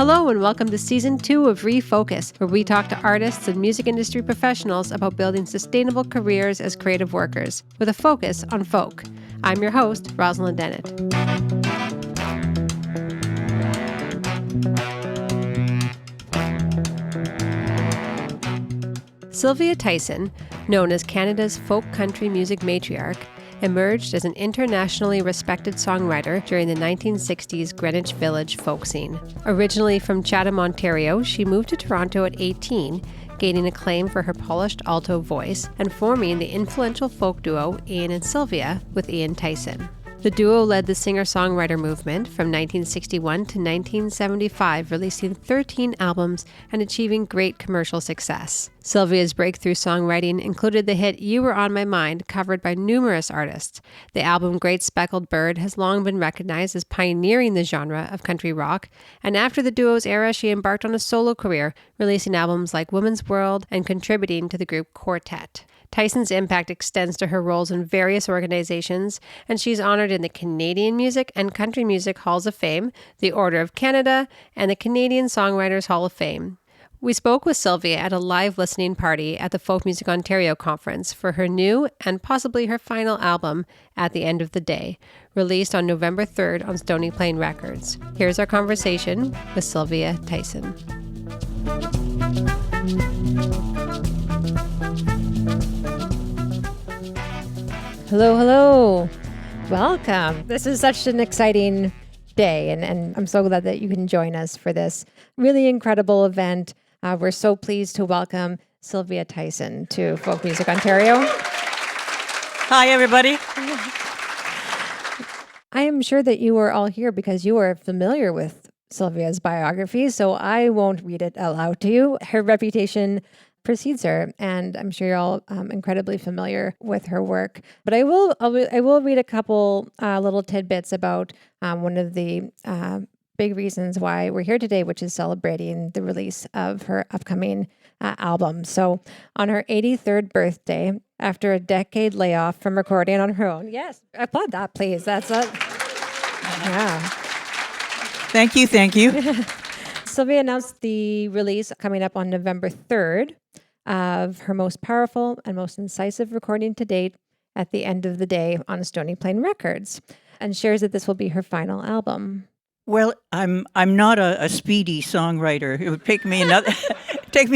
Hello and welcome to Season 2 of ReFocus, where we talk to artists and music industry professionals about building sustainable careers as creative workers, with a focus on folk. I'm your host, Rosalind Dennett. Sylvia Tyson, known as Canada's folk country music matriarch, emerged as an internationally respected songwriter during the 1960s Greenwich Village folk scene. Originally from Chatham, Ontario, she moved to Toronto at 18, gaining acclaim for her polished alto voice and forming the influential folk duo Ian and Sylvia with Ian Tyson. The duo led the singer-songwriter movement from 1961 to 1975, releasing 13 albums and achieving great commercial success. Sylvia's breakthrough songwriting included the hit You Were On My Mind, covered by numerous artists. The album Great Speckled Bird has long been recognized as pioneering the genre of country rock, and after the duo's era, she embarked on a solo career, releasing albums like Woman's World and contributing to the group Quartette. Tyson's impact extends to her roles in various organizations, and she's honored in the Canadian Music and Country Music Halls of Fame, the Order of Canada, and the Canadian Songwriters Hall of Fame. We spoke with Sylvia at a live listening party at the Folk Music Ontario conference for her new and possibly her final album, At the End of the Day, released on November 3rd on Stony Plain Records. Here's our conversation with Sylvia Tyson. Hello. Welcome. This is such an exciting day, and I'm so glad that you can join us for this really incredible event. We're so pleased to welcome Sylvia Tyson to Folk Music Ontario. Hi, everybody. I am sure that you are all here because you are familiar with Sylvia's biography, so I won't read it aloud to you. Her reputation precedes her, and I'm sure you're all incredibly familiar with her work. But I will read a couple little tidbits about one of the big reasons why we're here today, which is celebrating the release of her upcoming album. So on her 83rd birthday, after a decade layoff from recording on her own, yes, applaud that, please. That's a yeah. Thank you. Sylvia announced the release coming up on November 3rd of her most powerful and most incisive recording to date, At the End of the Day, on Stony Plain Records, and shares that this will be her final album. Well, I'm not a speedy songwriter. It would take me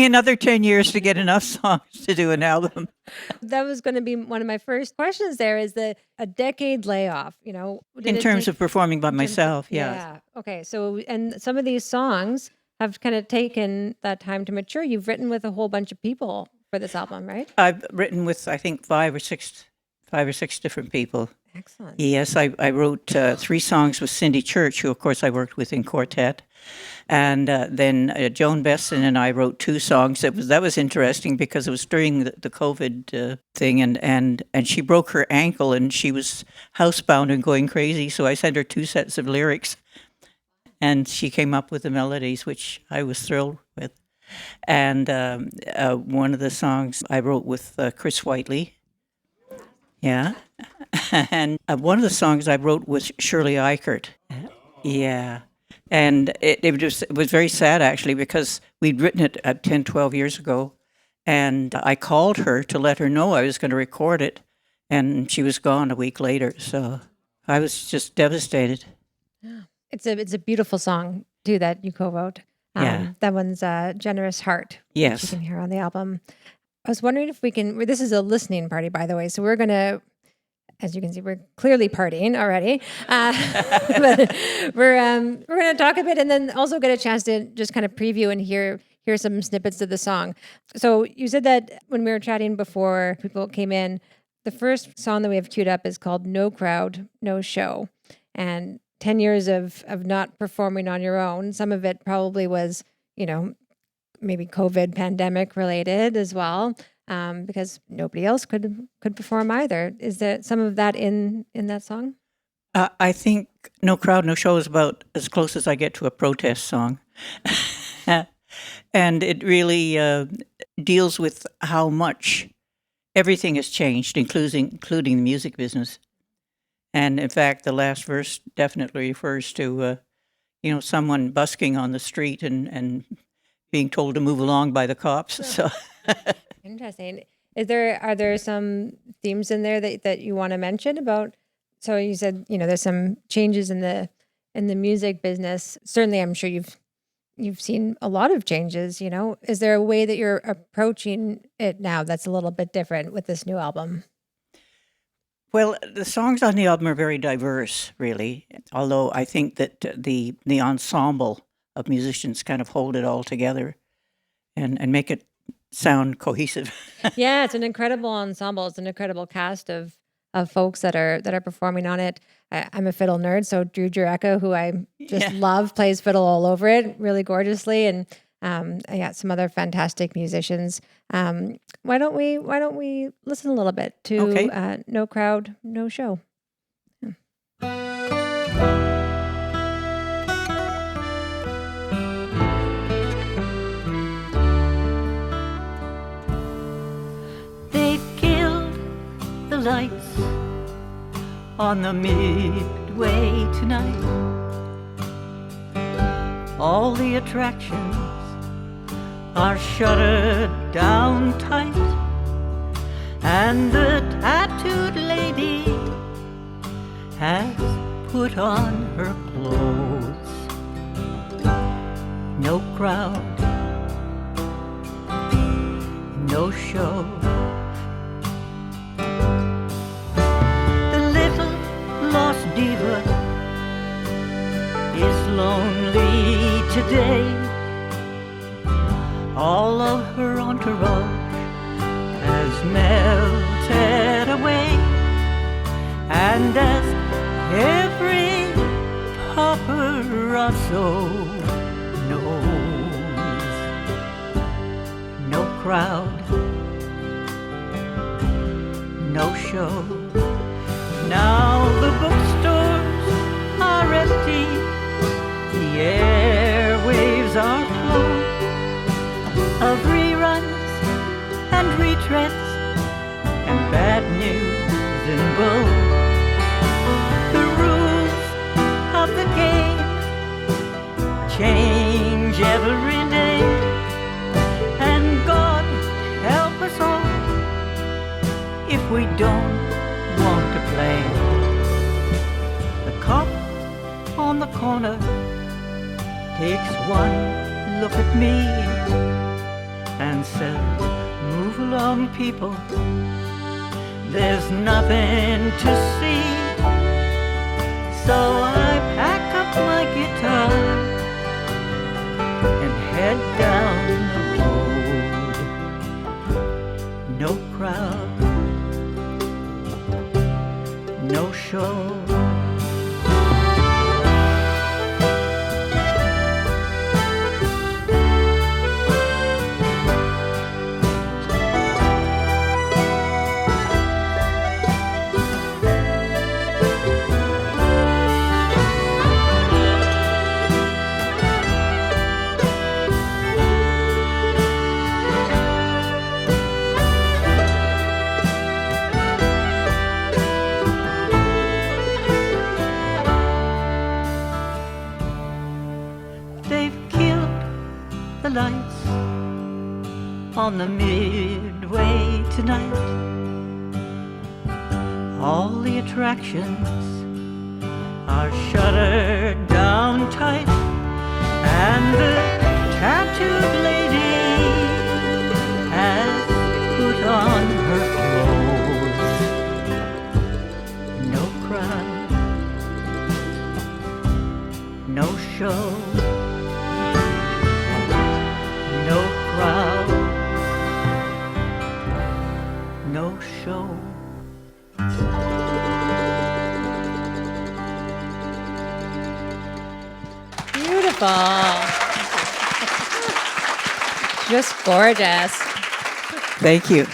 another 10 years to get enough songs to do an album. That was going to be one of my first questions. There is a decade layoff, In terms of performing by myself, yeah. Okay. So, and some of these songs have kind of taken that time to mature. You've written with a whole bunch of people for this album, right? I've written with, I think, five or six different people. Excellent. Yes, I wrote 3 songs with Cindy Church, who, of course, I worked with in Quartette. And then Joan Besson and I wrote 2 songs. That was interesting because it was during the COVID thing, and she broke her ankle, and she was housebound and going crazy. So I sent her 2 sets of lyrics, and she came up with the melodies, which I was thrilled with. And one of the songs I wrote with Chris Whiteley. Yeah. And one of the songs I wrote was Shirley Eichert. Yeah. And it was very sad, actually, because we'd written it 10, 12 years ago. And I called her to let her know I was going to record it. And she was gone a week later. So I was just devastated. Yeah. It's a beautiful song, too, that you co-wrote. That one's Generous Heart. Yes. Which you can hear on the album. I was wondering if we can, this is a listening party, by the way, so we're going to, as you can see, we're clearly partying already. But we're going to talk a bit and then also get a chance to just kind of preview and hear some snippets of the song. So you said that when we were chatting before people came in, the first song that we have queued up is called No Crowd, No Show. And 10 years of not performing on your own, some of it probably was, maybe COVID pandemic related as well, because nobody else could perform either. Is there some of that in that song? I think No Crowd, No Show is about as close as I get to a protest song. And it really deals with how much everything has changed, including the music business. And in fact, the last verse definitely refers to, someone busking on the street and being told to move along by the cops. So Interesting. Are there some themes in there that you want to mention about? So you said, there's some changes in the music business. Certainly, I'm sure you've seen a lot of changes, Is there a way that you're approaching it now that's a little bit different with this new album? Well, the songs on the album are very diverse, really, although I think that the ensemble of musicians kind of hold it all together and make it sound cohesive. Yeah, it's an incredible ensemble. It's an incredible cast of folks that are performing on it. I'm a fiddle nerd, so Drew Jureka, who I just love, plays fiddle all over it really gorgeously, and I got some other fantastic musicians. Why don't we listen a little bit to No Crowd, No Show? They've killed the lights on the midway tonight. All the attractions are shuttered down tight, and the tattooed lady has put on her clothes. No crowd, no show. The little lost diva is lonely today. All of her entourage has melted away, and as every paparazzo knows, no crowd, no show. Now the bookstores are empty, the airwaves are full of reruns and retreads and bad news in bull. The rules of the game change every day, and God help us all if we don't want to play. The cop on the corner takes one look at me and says, "Move along, people, there's nothing to see." So I pack up my guitar and head down the road. No crowd, no show. Lights on the midway tonight. All the attractions are shuttered down tight, and the tattooed lady has put on her clothes. No crowd, no show. No crowd, no show. Beautiful. Just gorgeous. Thank you.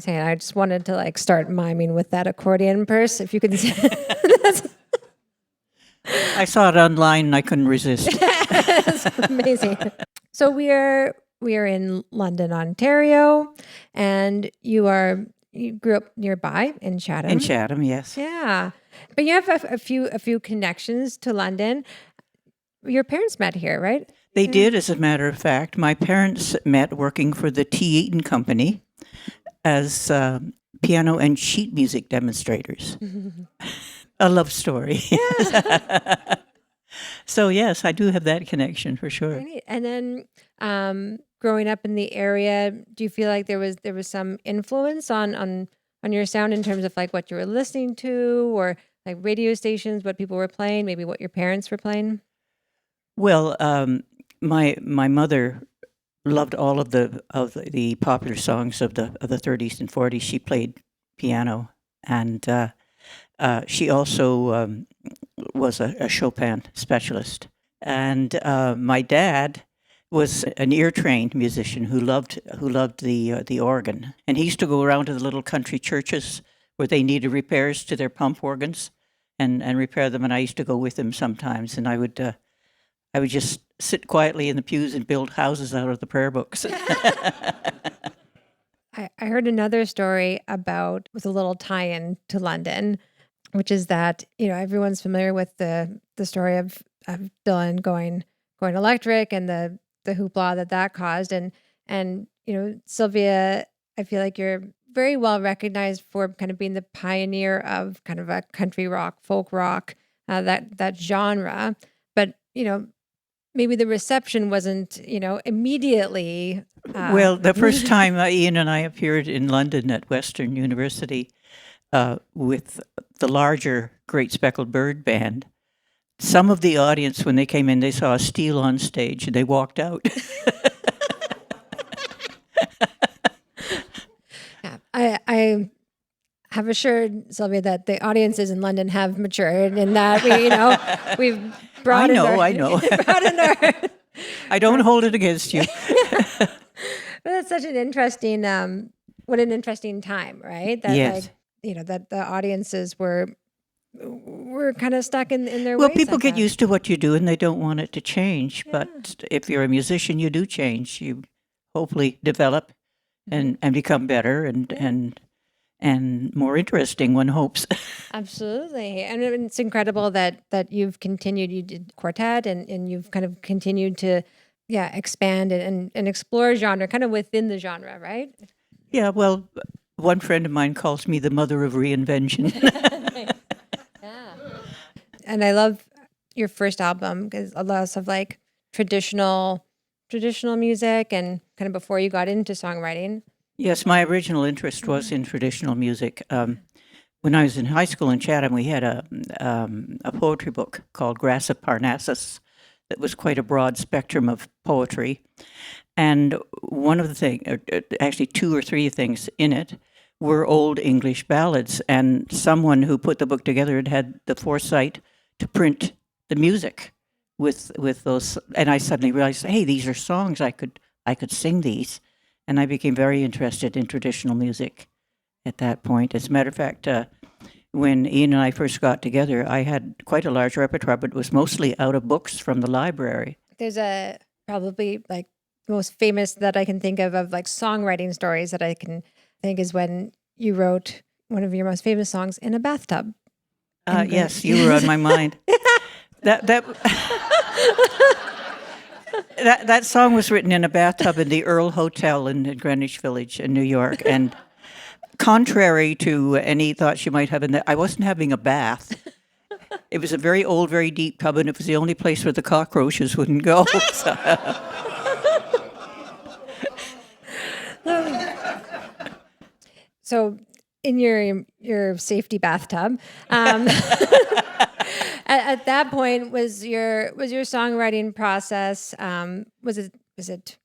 I just wanted to start miming with that accordion purse. If you could see. I saw it online and I couldn't resist. That's amazing. So we are in London, Ontario, and you grew up nearby in Chatham. In Chatham, yes. Yeah, but you have a few connections to London. your parents met here, right? They did, as a matter of fact. My parents met working for the T. Eaton Company as piano and sheet music demonstrators. A love story. So, yes, I do have that connection for sure. Right. And then growing up in the area, do you feel like there was some influence on your sound in terms of like what you were listening to, or like radio stations, what people were playing, maybe what your parents were playing? Well, my mother loved all of the popular songs of the 30s and 40s. She played piano, and she also was a Chopin specialist. And my dad was an ear-trained musician who loved the organ, and he used to go around to the little country churches where they needed repairs to their pump organs, and repair them. And I used to go with him sometimes, and I would just sit quietly in the pews and build houses out of the prayer books. I heard another story with a little tie-in to London, which is that, everyone's familiar with the story of Dylan going electric and the hoopla that caused. And Sylvia, I feel like you're very well recognized for kind of being the pioneer of kind of a country rock, folk rock, that genre. But, maybe the reception wasn't, immediately. Well, the first time Ian and I appeared in London at Western University with the larger Great Speckled Bird band, some of the audience, when they came in, they saw a steel on stage and they walked out. Yeah, I have assured Sylvia that the audiences in London have matured, and that we've brought. I know. I don't hold it against you. But that's such an interesting, what an interesting time, right? That, yes. That the audiences were kind of stuck in their ways. Well, people get used to what you do and they don't want it to change. Yeah. But if you're a musician, you do change. You hopefully develop and become better and more interesting, one hopes. Absolutely. And it's incredible that you've continued. You did Quartette and you've kind of continued to expand and explore genre kind of within the genre, right? Yeah, well, one friend of mine calls me the mother of reinvention. Yeah. And I love your first album because a lot of like traditional music and kind of before you got into songwriting. Yes, my original interest was in traditional music. When I was in high school in Chatham, we had a poetry book called Grass of Parnassus that was quite a broad spectrum of poetry. And one of the things, actually two or three things in it, were old English ballads. And someone who put the book together had the foresight to print the music with those. And I suddenly realized, hey, these are songs, I could sing these. And I became very interested in traditional music at that point. As a matter of fact, when Ian and I first got together, I had quite a large repertoire, but it was mostly out of books from the library. There's probably like the most famous that I can think of like songwriting stories that I can think is when you wrote one of your most famous songs in a bathtub. Yes, you were on my mind. That song was written in a bathtub in the Earl Hotel in Greenwich Village in New York, and contrary to any thoughts you might have in that, I wasn't having a bath. It was a very old, very deep tub, and it was the only place where the cockroaches wouldn't go. So in your safety bathtub, at that point, was your songwriting process? Was it?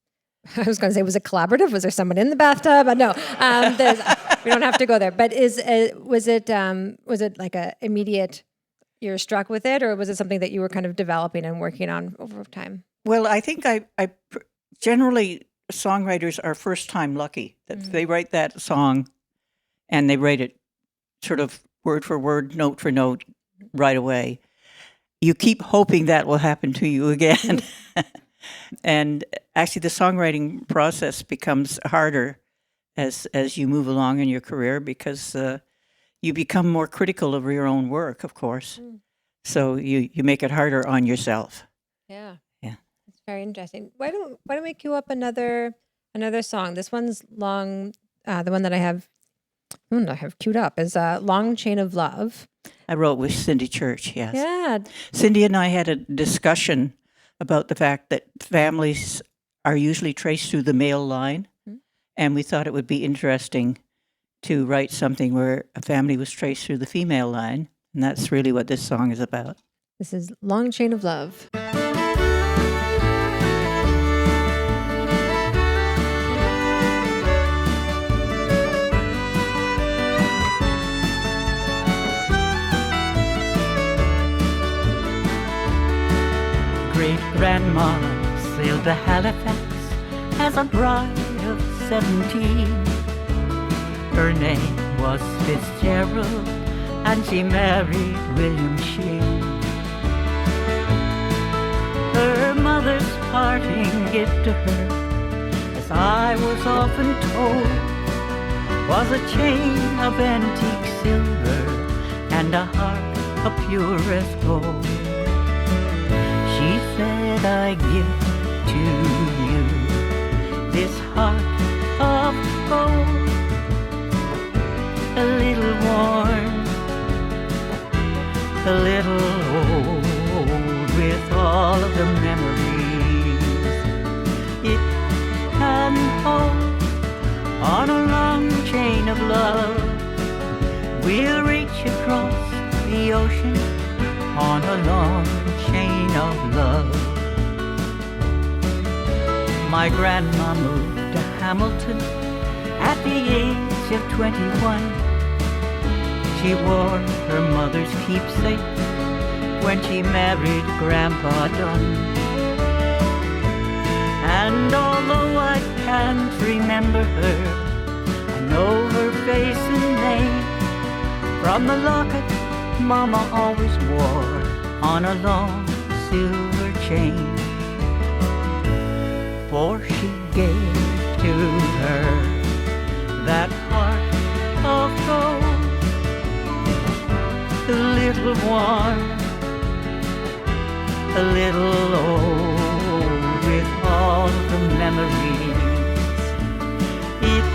I was going to say, was it collaborative? Was there someone in the bathtub? No, we don't have to go there. But was it like a immediate? You're struck with it, or was it something that you were kind of developing and working on over time? Well, I think I generally songwriters are first time lucky that they write that song, and they write it sort of word for word, note for note, right away. You keep hoping that will happen to you again. And actually, the songwriting process becomes harder as you move along in your career because you become more critical of your own work, of course. So you make it harder on yourself. Yeah. Yeah. It's very interesting. Why don't we queue up another song? This one's long. The one that I have queued up is "Long Chain of Love." I wrote with Cindy Church, yes. Yeah. Cindy and I had a discussion about the fact that families are usually traced through the male line, and we thought it would be interesting to write something where a family was traced through the female line, and that's really what this song is about. This is "Long Chain of Love." Great-grandma sailed to Halifax as a bride of 17. Her name was Fitzgerald, and she married William Shea. Her mother's parting gift to her, as I was often told, was a chain of antique silver and a heart of purest gold. She said, I give to you this heart of gold, a little worn, a little old, with all of the memories it can hold. On a long chain of love, we'll reach across the ocean on a long chain of love. My grandma moved to Hamilton at the age of 21. She wore her mother's keepsake when she married Grandpa Dunn. And although I can't remember her, I know her face and name from the locket Mama always wore on a long silver chain. For she gave to her that heart of gold, a little warm, a little old, with all the memories it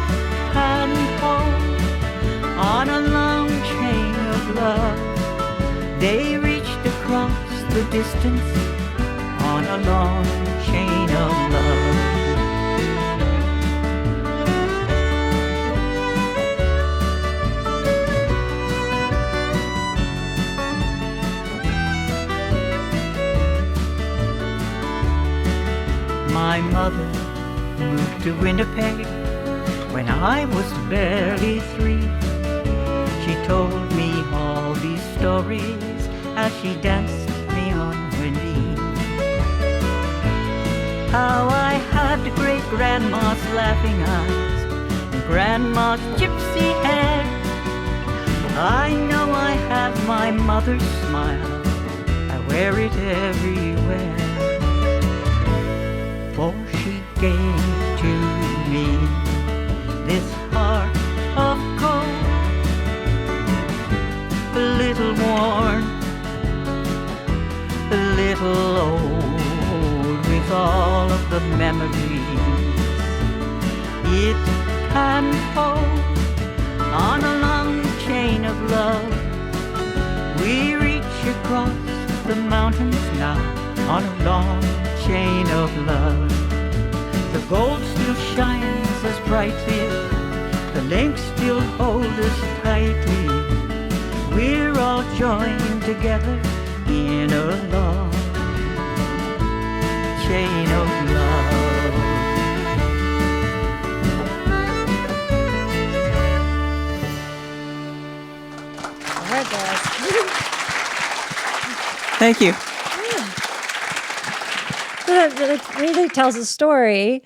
can hold. On a long chain of love, they reached across the distance on a long chain of love. My mother moved to Winnipeg when I was barely 3. She told me all these stories as she danced me on her knee. How I had great-grandma's laughing eyes and grandma's gypsy hair. I know I have my mother's smile, I wear it everywhere. For she gave to me this heart of gold, a little worn, a little old, with all of the memories it can hold. On a long chain of love, we reach across the mountains now on a long chain of love. The gold still shines as brightly, the links still hold us tightly. We're all joined together in a long chain of love. Thank you. It really tells a story.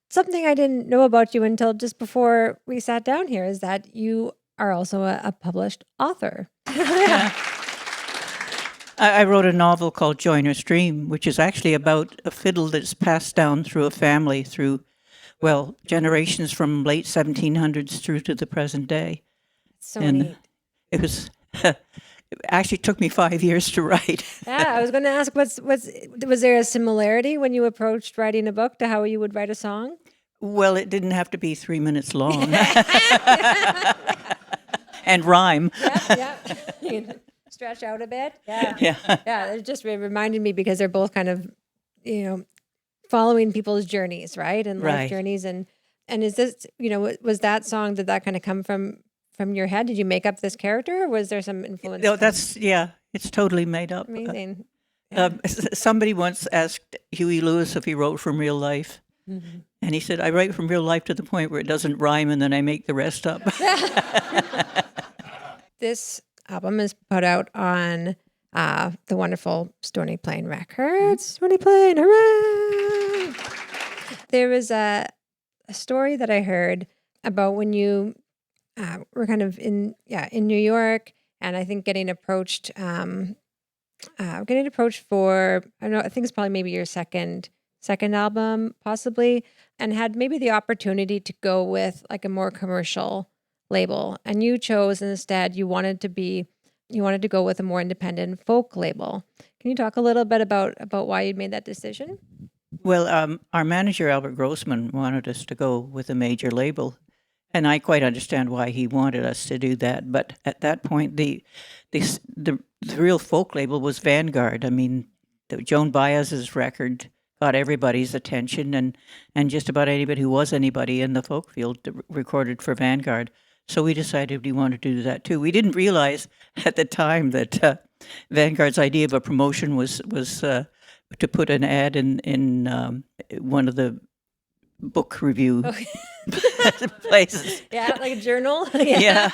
Something I didn't know about you until just before we sat down here is that you are also a published author. Yeah. I wrote a novel called Joiner's Dream, which is actually about a fiddle that's passed down through a family through, well, generations from late 1700s through to the present day. So neat. It was actually took me 5 years to write. Yeah, I was going to ask, was there a similarity when you approached writing a book to how you would write a song? Well, it didn't have to be 3 minutes long. And rhyme. Yeah. You can stretch out a bit. Yeah. Yeah. It just reminded me because they're both kind of, following people's journeys, right? And life journeys. And is this, was that song, did that kind of come from your head? Did you make up this character, or was there some influence? No, it's totally made up. Amazing. Yeah. Somebody once asked Huey Lewis if he wrote from real life. Mm-hmm. And he said, I write from real life to the point where it doesn't rhyme and then I make the rest up. This album is put out on the wonderful Stony Plain Records. Stony Plain, hooray! There was a story that I heard about when you were kind of in New York, and I think getting approached for, I don't know, I think it's probably maybe your second album, possibly, and had maybe the opportunity to go with like a more commercial label, and you chose instead, you wanted to go with a more independent folk label. Can you talk a little bit about why you made that decision? Well, our manager, Albert Grossman, wanted us to go with a major label, and I quite understand why he wanted us to do that. But at that point, the real folk label was Vanguard. I mean, Joan Baez's record got everybody's attention, and just about anybody who was anybody in the folk field recorded for Vanguard. So we decided we wanted to do that too. We didn't realize at the time that Vanguard's idea of a promotion was to put an ad in one of the book review places. Yeah, like a journal. Yeah.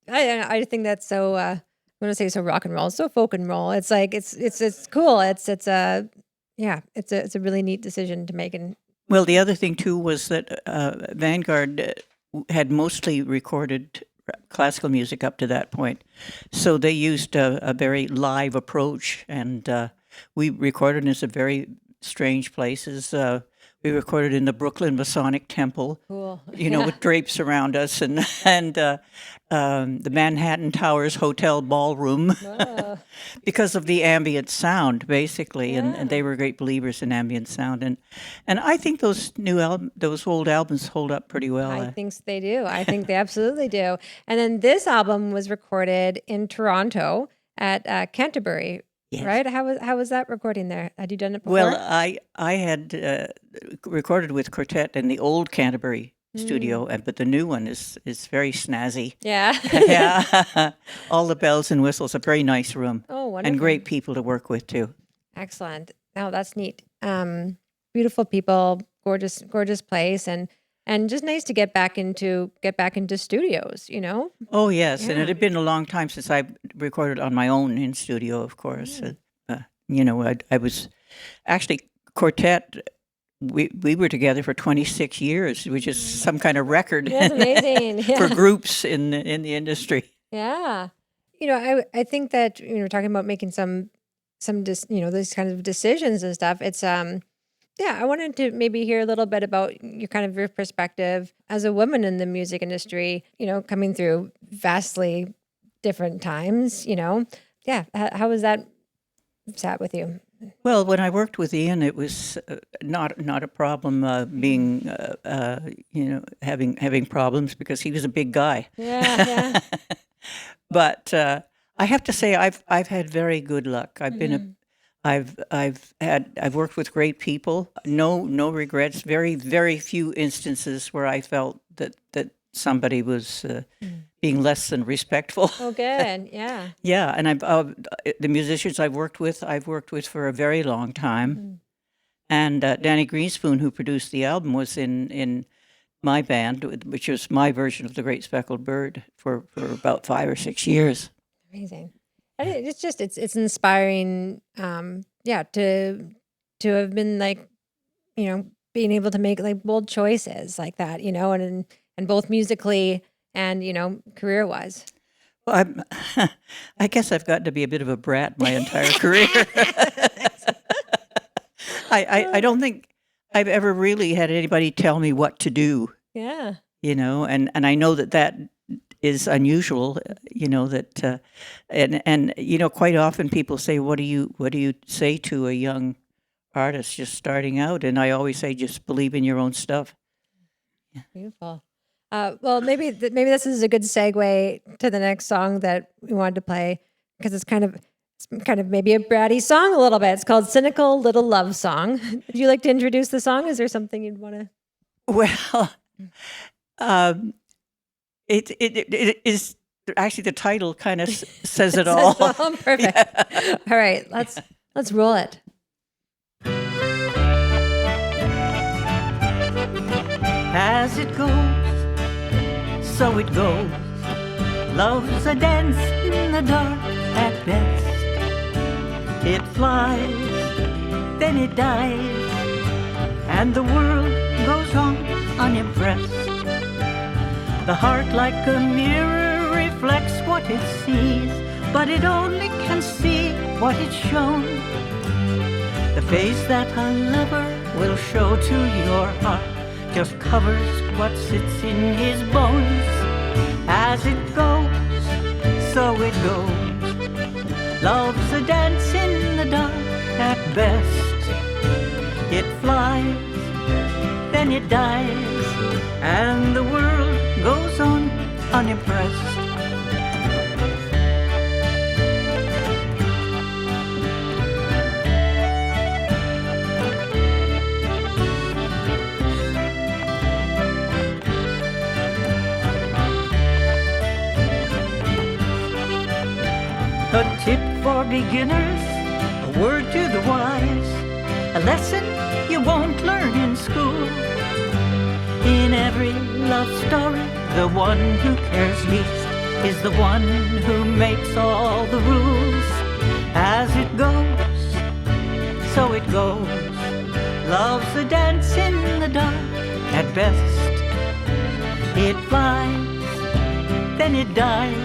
I think that's so. I'm gonna say so rock and roll, so folk and roll. It's like it's cool. It's a really neat decision to make. And well, the other thing too was that Vanguard had mostly recorded classical music up to that point, so they used a very live approach, and we recorded in some very strange places. We recorded in the Brooklyn Masonic Temple, cool. With drapes around us, and the Manhattan Towers Hotel ballroom, because of the ambient sound, basically. Yeah. And they were great believers in ambient sound, and I think those old albums hold up pretty well. I think they do. I think they absolutely do. And then this album was recorded in Toronto at Canterbury. Yes. Right? How was that recording there? Had you done it before? Well, I had recorded with Quartette in the old Canterbury studio, but the new one is very snazzy. Yeah. Yeah. All the bells and whistles, a very nice room. Oh, wonderful. And great people to work with too. Excellent. Oh, that's neat. Beautiful people, gorgeous place, and just nice to get back into studios, Oh, yes. Yeah. And it had been a long time since I recorded on my own in studio, of course. I was actually Quartette. We were together for 26 years, which is some kind of record. That's amazing. Yeah. For groups in the industry. Yeah. I think that, talking about making some these kind of decisions and stuff, it's, I wanted to maybe hear a little bit about your perspective as a woman in the music industry, coming through vastly different times, Yeah. How was that sat with you? Well, when I worked with Ian, it was not a problem being, having problems, because he was a big guy. Yeah. But I have to say, I've had very good luck. I've worked with great people. No regrets. Very, very few instances where I felt that somebody was being less than respectful. Oh, good. Yeah. Yeah, and the musicians I've worked with for a very long time. And Danny Greenspoon, who produced the album, was in my band, which was my version of the Great Speckled Bird, for about 5 or 6 years. Amazing. It's inspiring. To have been being able to make like bold choices like that, and both musically and career wise. Well, I guess I've gotten to be a bit of a brat my entire career. I don't think I've ever really had anybody tell me what to do. Yeah. And I know that is unusual. That and quite often people say, "What do you say to a young artist just starting out?" And I always say, just believe in your own stuff. Beautiful. Well, maybe this is a good segue to the next song that we wanted to play, because it's kind of maybe a bratty song a little bit. It's called "Cynical Little Love Song." Would you like to introduce the song? Is there something you'd want to? Well, it is actually, the title kind of says it all. Perfect. Yeah. All right, let's roll it. As it goes, so it goes. Love's a dance in the dark at best. It flies, then it dies, and the world goes on unimpressed. The heart, like a mirror, reflects what it sees, but it only can see what it's shown. The face that a lover will show to your heart just covers what sits in his bones. As it goes, so it goes. Love's a dance in the dark at best. It flies, then it dies, and the world goes on unimpressed. A tip for beginners, a word to the wise, a lesson you won't learn in school. In every love story, the one who cares least is the one who makes all the rules. As it goes, so it goes. Love's a dance in the dark at best. It flies, then it dies,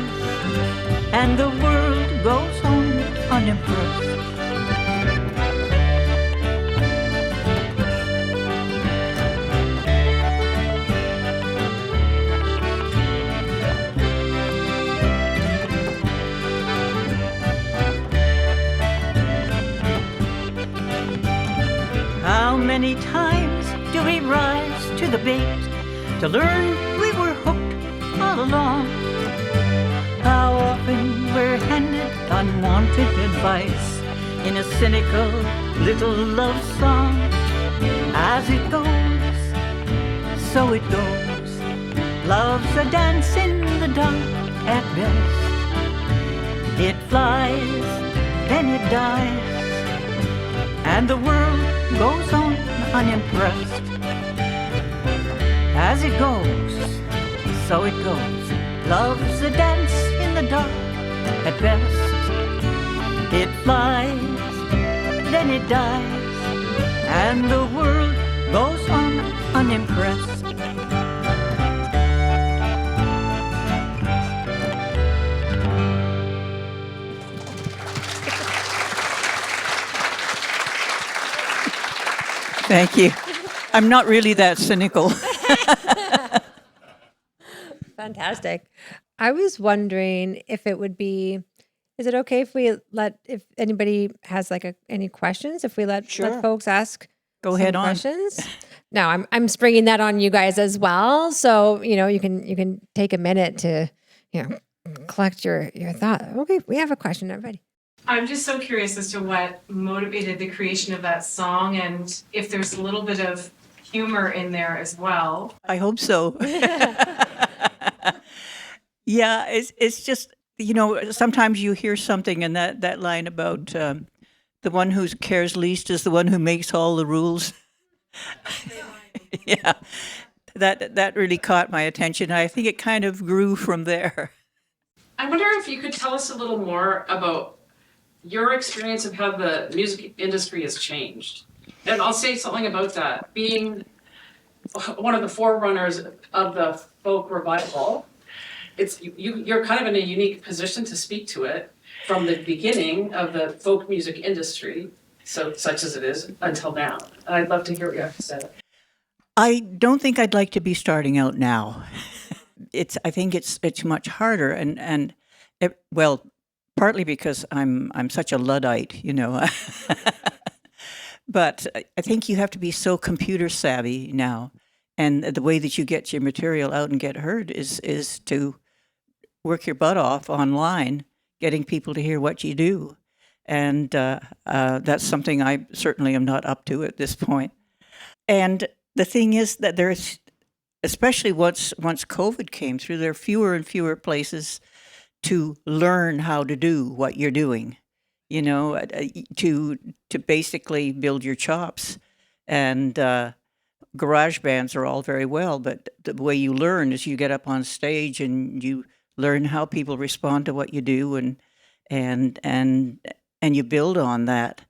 and the world goes on unimpressed. How many times do we rise to the bait to learn we were hooked all along? How often we're handed unwanted advice in a cynical little love song. As it goes, so it goes. Love's a dance in the dark at best. It flies, then it dies, and the world goes on unimpressed. As it goes, so it goes. Love's a dance in the dark at best. It flies, then it dies, and the world goes on unimpressed. Thank you. I'm not really that cynical. Fantastic. I was wondering if it would be, is it okay if if anybody has any questions, if we let folks ask Go ahead on questions? No, I'm springing that on you guys as well. So, you can take a minute to, collect your thought. Okay, we have a question, everybody. I'm just so curious as to what motivated the creation of that song, and if there's a little bit of humor in there as well. I hope so. Yeah, it's just, sometimes you hear something in that line about the one who cares least is the one who makes all the rules. Yeah, that really caught my attention. I think it kind of grew from there. I wonder if you could tell us a little more about your experience of how the music industry has changed. And I'll say something about that. Being one of the forerunners of the folk revival, you're kind of in a unique position to speak to it from the beginning of the folk music industry, such as it is, until now. I'd love to hear what you have to say. I don't think I'd like to be starting out now. I think it's much harder, and well, partly because I'm such a Luddite, but I think you have to be so computer savvy now, and the way that you get your material out and get heard is to work your butt off online, getting people to hear what you do, and that's something I certainly am not up to at this point. And the thing is that there's, especially once COVID came through, there are fewer and fewer places to learn how to do what you're doing, to basically build your chops. And garage bands are all very well, but the way you learn is you get up on stage and you learn how people respond to what you do, and you build on that.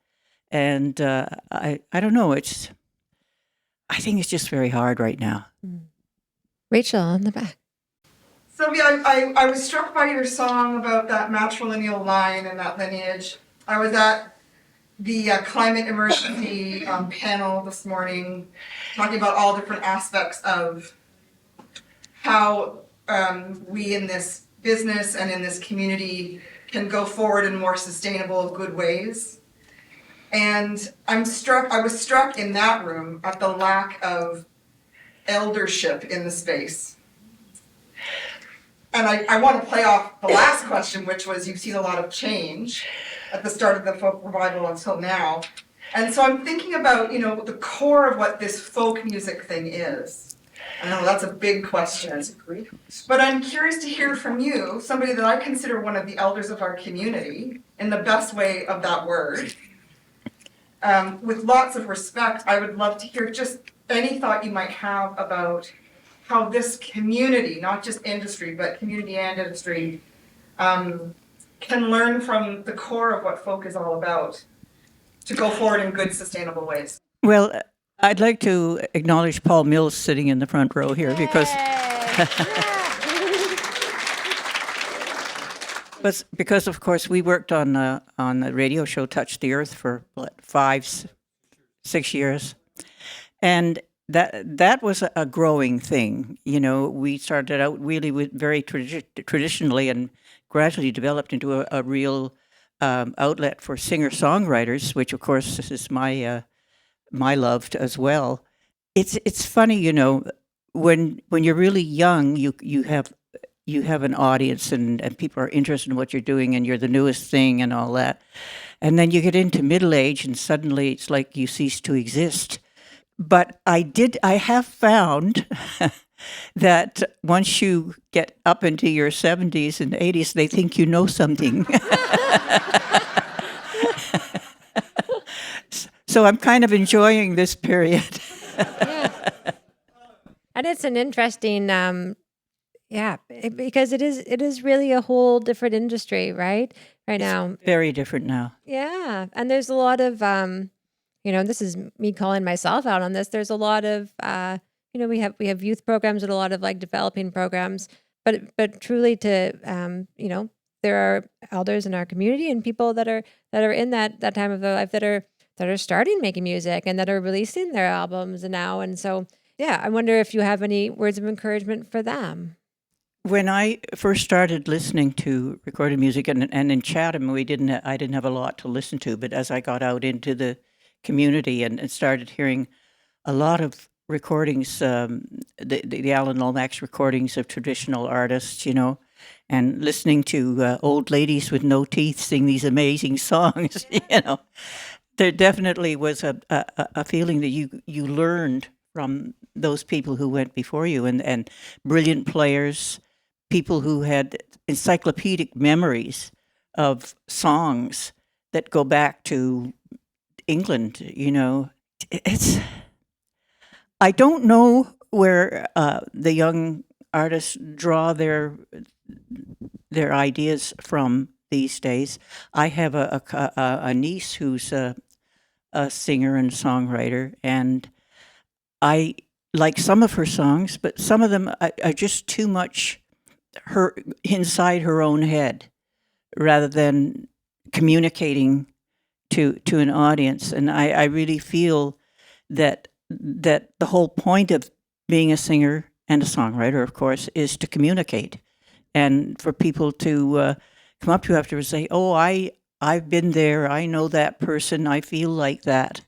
And I don't know. I think it's just very hard right now. Rachel on the back. Sylvia, I was struck by your song about that matrilineal line and that lineage. I was at the climate emergency panel this morning, talking about all different aspects of how we in this business and in this community can go forward in more sustainable, good ways. And I was struck in that room at the lack of eldership in the space. And I want to play off the last question, which was, you've seen a lot of change at the start of the folk revival until now. And so I'm thinking about, the core of what this folk music thing is. I know that's a big question, but I'm curious to hear from you, somebody that I consider one of the elders of our community, in the best way of that word. With lots of respect, I would love to hear just any thought you might have about how this community, not just industry, but community and industry, can learn from the core of what folk is all about to go forward in good, sustainable ways. Well, I'd like to acknowledge Paul Mills sitting in the front row here because of course we worked on the radio show Touch the Earth for 5-6 years, and that was a growing thing. We started out really with very traditionally and gradually developed into a real outlet for singer-songwriters, which of course is my love as well. It's funny, when you're really young, you have an audience and people are interested in what you're doing and you're the newest thing and all that. And then you get into middle age and suddenly it's like you cease to exist. But I have found that once you get up into your 70s and 80s, they think you know something. So I'm kind of enjoying this period. Yeah. And it's an interesting, because it is really a whole different industry, right? Right now. Very different now. Yeah. And there's a lot of, this is me calling myself out on this. There's a lot of, we have youth programs and a lot of like developing programs, but truly to, there are elders in our community and people that are in that time of their life that are starting making music and that are releasing their albums now. And so, yeah, I wonder if you have any words of encouragement for them. When I first started listening to recorded music, and in Chatham, I didn't have a lot to listen to, but as I got out into the community and started hearing a lot of recordings, the Alan Lomax recordings of traditional artists, and listening to old ladies with no teeth sing these amazing songs, there definitely was a feeling that you learned from those people who went before you, and brilliant players, people who had encyclopedic memories of songs that go back to England. I don't know where the young artists draw their ideas from these days. I have a niece who's a singer and songwriter, and I like some of her songs, but some of them are just too much her inside her own head rather than communicating to an audience. And I really feel that the whole point of being a singer and a songwriter, of course, is to communicate, and for people to come up to you afterwards and say, "Oh, I've been there. I know that person. I feel like that."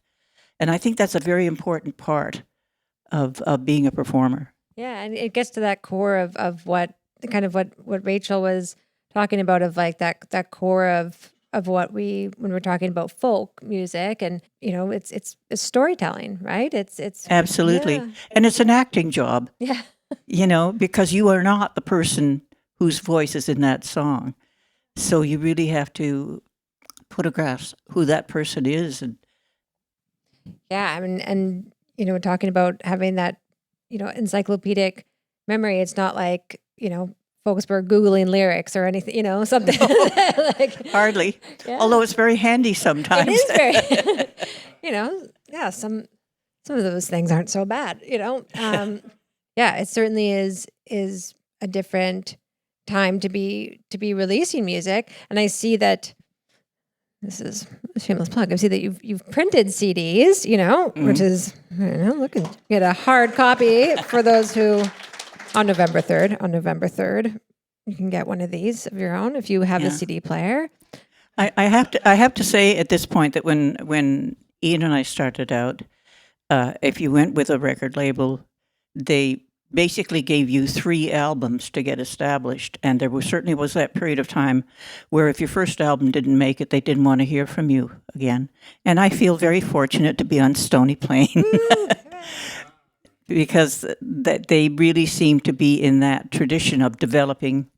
And I think that's a very important part of being a performer. Yeah, and it gets to that core of what Rachel was talking about, of like that core of what when we're talking about folk music, and it's storytelling, right? It's Absolutely. yeah. And it's an acting job, Yeah. because you are not the person whose voice is in that song. So you really have to photograph who that person is. And Yeah, I mean, and we're talking about having that, encyclopedic memory. It's not like, folks were Googling lyrics or anything, something like. hardly, Yeah. although it's very handy sometimes. It is very, yeah, some of those things aren't so bad, Yeah, it certainly is a different time to be releasing music. And I see that, this is a shameless plug, I see that you've printed CDs, which is, look, and get a hard copy for those who, on November 3rd, you can get one of these of your own if you have a CD player. I have to say at this point that when Ian and I started out, if you went with a record label, they basically gave you 3 albums to get established, and there certainly was that period of time where if your first album didn't make it, they didn't want to hear from you again. And I feel very fortunate to be on Stony Plain because that they really seem to be in that tradition of developing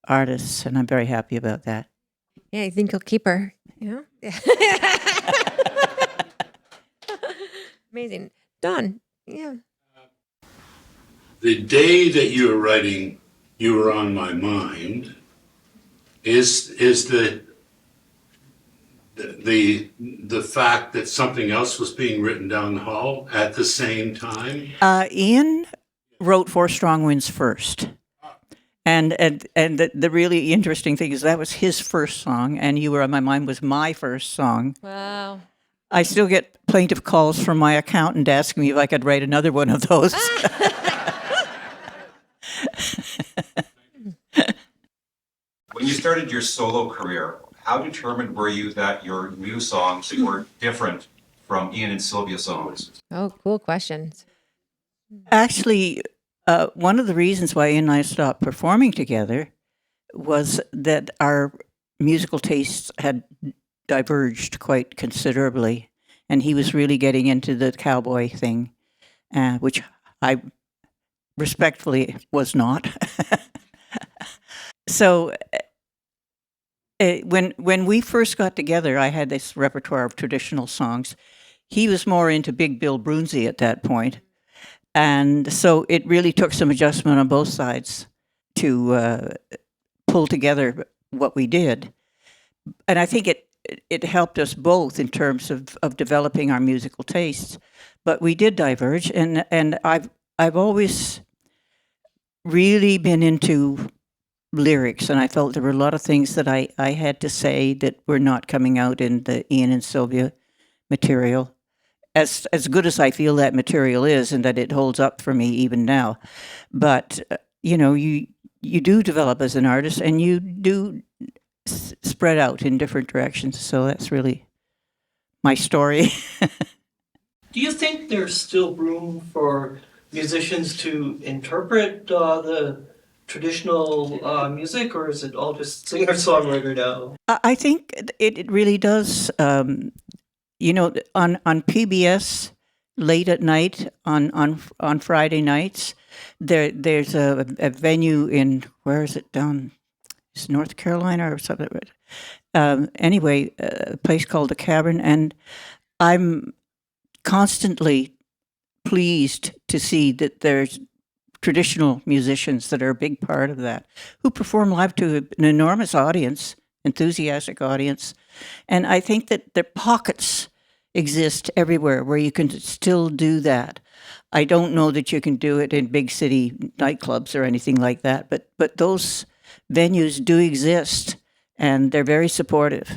artists, and I'm very happy about that. Yeah, you think you'll keep her, Yeah. Amazing. Dawn, yeah. The day that you were writing "You Were on My Mind" is the fact that something else was being written down the hall at the same time? Ian wrote Four Strong Winds first. And the really interesting thing is that was his first song, and "You Were on My Mind" was my first song. Wow. I still get plaintive calls from my accountant asking me if I could write another one of those. When you started your solo career, how determined were you that your new songs were different from Ian and Sylvia songs? Oh, cool questions. Actually, one of the reasons why Ian and I stopped performing together was that our musical tastes had diverged quite considerably, and he was really getting into the cowboy thing, which I respectfully was not. So when we first got together, I had this repertoire of traditional songs. He was more into Big Bill Broonzy at that point. And so it really took some adjustment on both sides to pull together what we did. And I think it helped us both in terms of developing our musical tastes. But we did diverge, and I've always really been into lyrics, and I felt there were a lot of things that I had to say that were not coming out in the Ian and Sylvia material. As good as I feel that material is, and that it holds up for me even now, but you do develop as an artist, and you do spread out in different directions. So that's really my story. Do you think there's still room for musicians to interpret the traditional music, or is it all just singer-songwriter now? I think it really does. On PBS late at night on Friday nights, there's a venue in, where is it, down? It's North Carolina or something. Anyway, a place called the Cavern, and I'm constantly pleased to see that there's traditional musicians that are a big part of that, who perform live to an enormous audience, enthusiastic audience. And I think that their pockets exist everywhere where you can still do that. I don't know that you can do it in big city nightclubs or anything like that, but those venues do exist, and they're very supportive.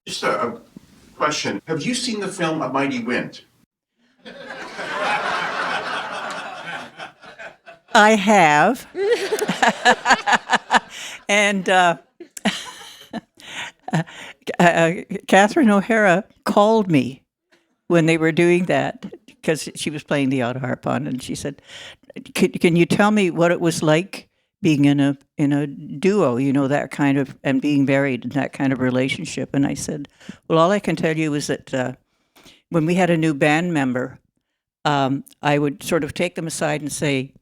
Just a question. Have you seen the film A Mighty Wind? I have. And Catherine O'Hara called me when they were doing that because she was playing the alto harp on, and she said, "Can you tell me what it was like being in a duo, that kind of, and being married in that kind of relationship?" And I said, "Well, all I can tell you is that when we had a new band member, I would sort of take them aside and say,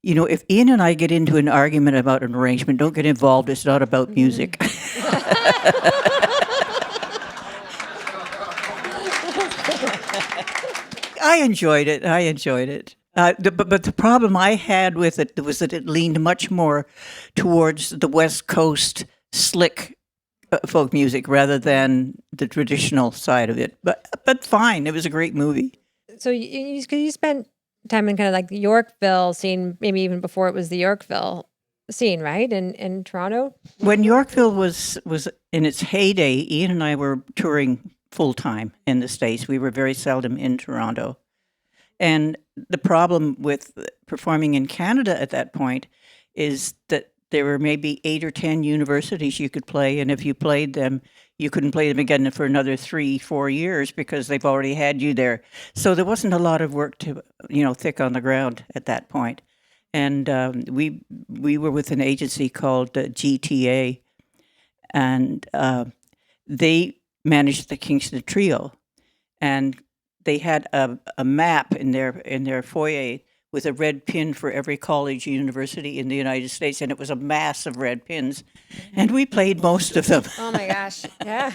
if Ian and I get into an argument about an arrangement, don't get involved. It's not about music." I enjoyed it. But the problem I had with it was that it leaned much more towards the West Coast slick folk music rather than the traditional side of it. But fine, it was a great movie. So you spent time in kind of like the Yorkville scene, maybe even before it was the Yorkville scene, right? In Toronto? When Yorkville was in its heyday, Ian and I were touring full-time in the States. We were very seldom in Toronto. And the problem with performing in Canada at that point is that there were maybe 8 or 10 universities you could play, and if you played them, you couldn't play them again for another 3-4 years because they've already had you there. So there wasn't a lot of work to, thick on the ground at that point. And we were with an agency called GTA, and they managed the Kingston Trio, and they had a map in their foyer with a red pin for every college university in the United States, and it was a mass of red pins, and we played most of them. Oh my gosh. Yeah.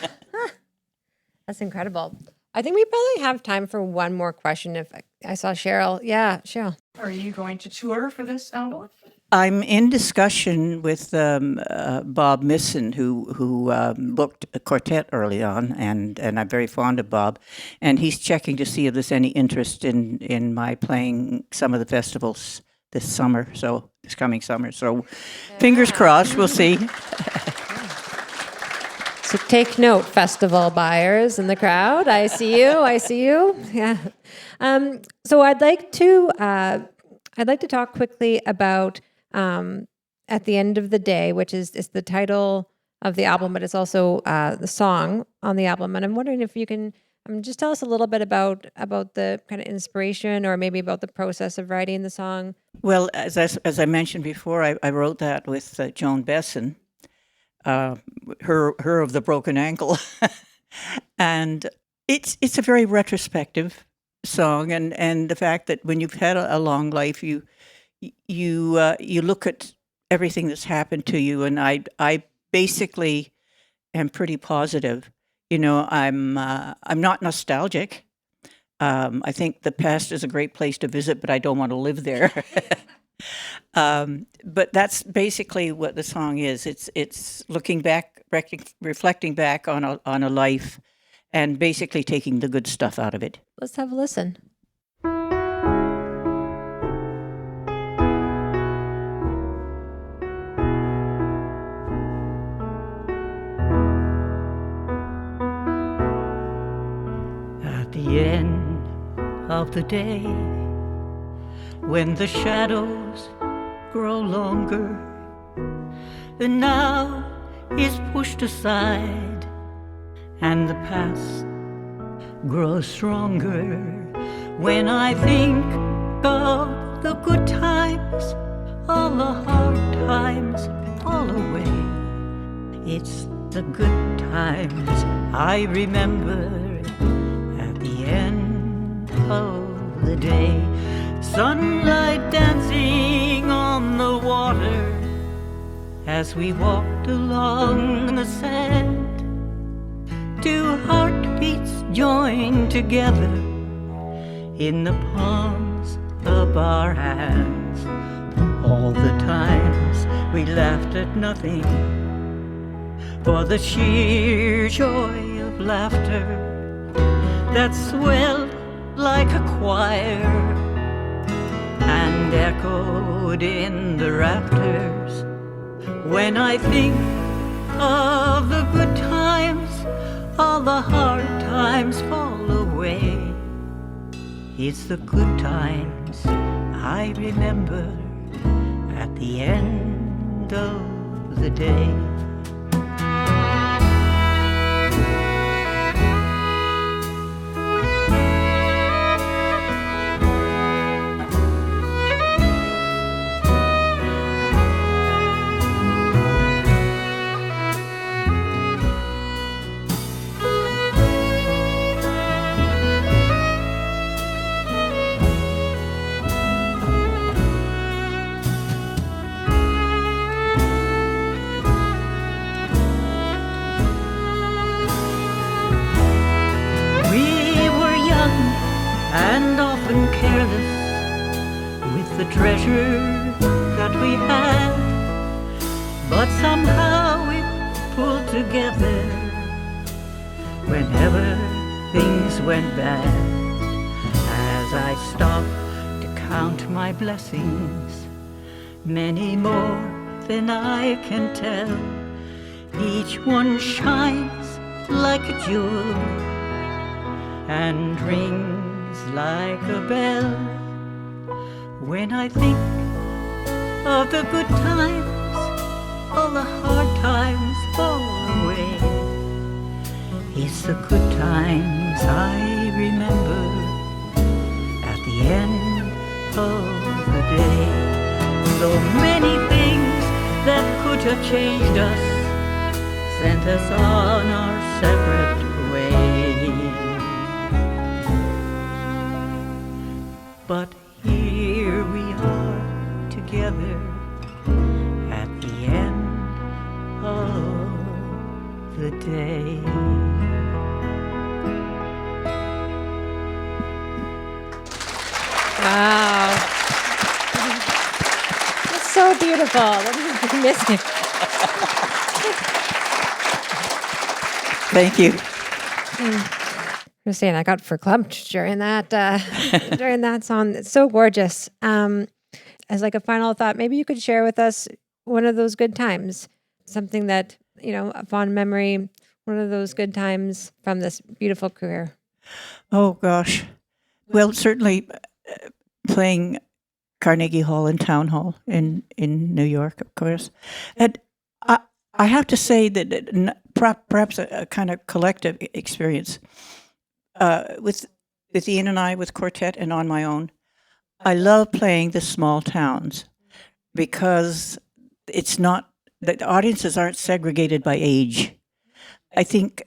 That's incredible. I think we probably have time for one more question. If I saw Cheryl. Yeah, Cheryl. Are you going to tour for this album? I'm in discussion with Bob Misson, who booked a Quartette early on, and I'm very fond of Bob. And he's checking to see if there's any interest in my playing some of the festivals this coming summer. So fingers crossed, we'll see. So take note, festival buyers in the crowd. I see you. Yeah. So I'd like to talk quickly about At the End of the Day, which is the title of the album, but it's also the song on the album. And I'm wondering if you can just tell us a little bit about the kind of inspiration, or maybe about the process of writing the song. Well, as I mentioned before, I wrote that with Joan Besson, her of the broken ankle, and it's a very retrospective song, and the fact that when you've had a long life, you look at everything that's happened to you, and I basically am pretty positive. I'm not nostalgic. I think the past is a great place to visit, but I don't want to live there. But that's basically what the song is. It's looking back, reflecting back on a life, and basically taking the good stuff out of it. Let's have a listen. At the end of the day, when the shadows grow longer, the now is pushed aside, and the past grows stronger. When I think of the good times, all the hard times fall away. It's the good times I remember at the end of the day. Sunlight dancing on the water as we walked along the sand. Two heartbeats joined together in the palms of our hands. All the times we laughed at nothing, for the sheer joy of laughter that swelled like a choir and echoed in the rafters. When I think of the good times, all the hard times fall away. It's the good times I remember the end of the day. And often careless with the treasure that we had, but somehow it pulled together whenever things went bad. As I stopped to count my blessings, many more than I can tell, each one shines like a jewel and rings like a bell. When I think of the good times, all the hard times fall away. It's the good times I remember at the end of the day. Though many things that could have changed us sent us on our separate ways. But here we are together at the end of the day. Wow. That's so beautiful. I miss it. Thank you. Christine, I got verklempt during that song. It's so gorgeous. As like a final thought, maybe you could share with us one of those good times, something that, a fond memory, one of those good times from this beautiful career. Oh gosh. Well, certainly playing Carnegie Hall and Town Hall in New York, of course. And I have to say that perhaps a kind of collective experience with Ian and I, with Quartette and on my own. I love playing the small towns because the audiences aren't segregated by age. I think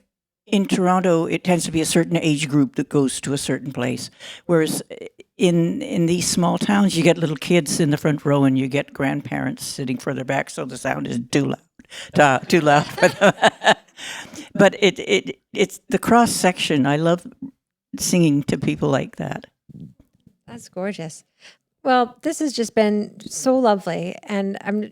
in Toronto, it tends to be a certain age group that goes to a certain place. Whereas in these small towns, you get little kids in the front row and you get grandparents sitting further back, so the sound is too loud. But it's the cross section. I love singing to people like that. That's gorgeous. Well, this has just been so lovely, and I'm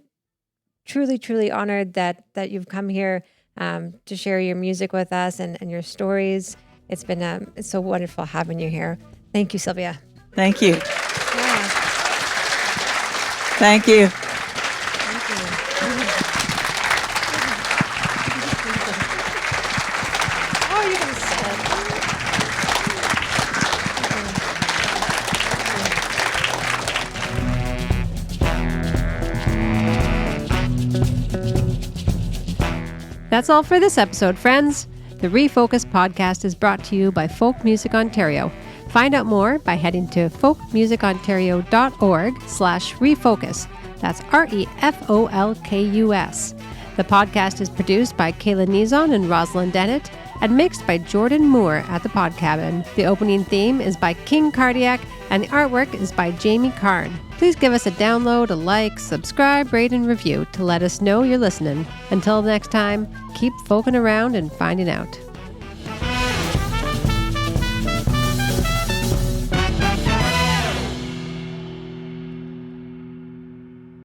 truly, truly honored that you've come here to share your music with us and your stories. It's been it's so wonderful having you here. Thank you, Sylvia. Thank you. Yeah. Thank you. Thank you. Oh, you're gonna sit. That's all for this episode, friends. The ReFolKus podcast is brought to you by Folk Music Ontario. Find out more by heading to folkmusicontario.org/ReFolKus. That's ReFolKus. The podcast is produced by Kayla Nizon and Rosalind Dennett and mixed by Jordan Moore at the Pod Cabin. The opening theme is by King Cardiac and the artwork is by Jamie Karn. Please give us a download, a like, subscribe, rate, and review to let us know you're listening. Until next time, keep folking around and finding out.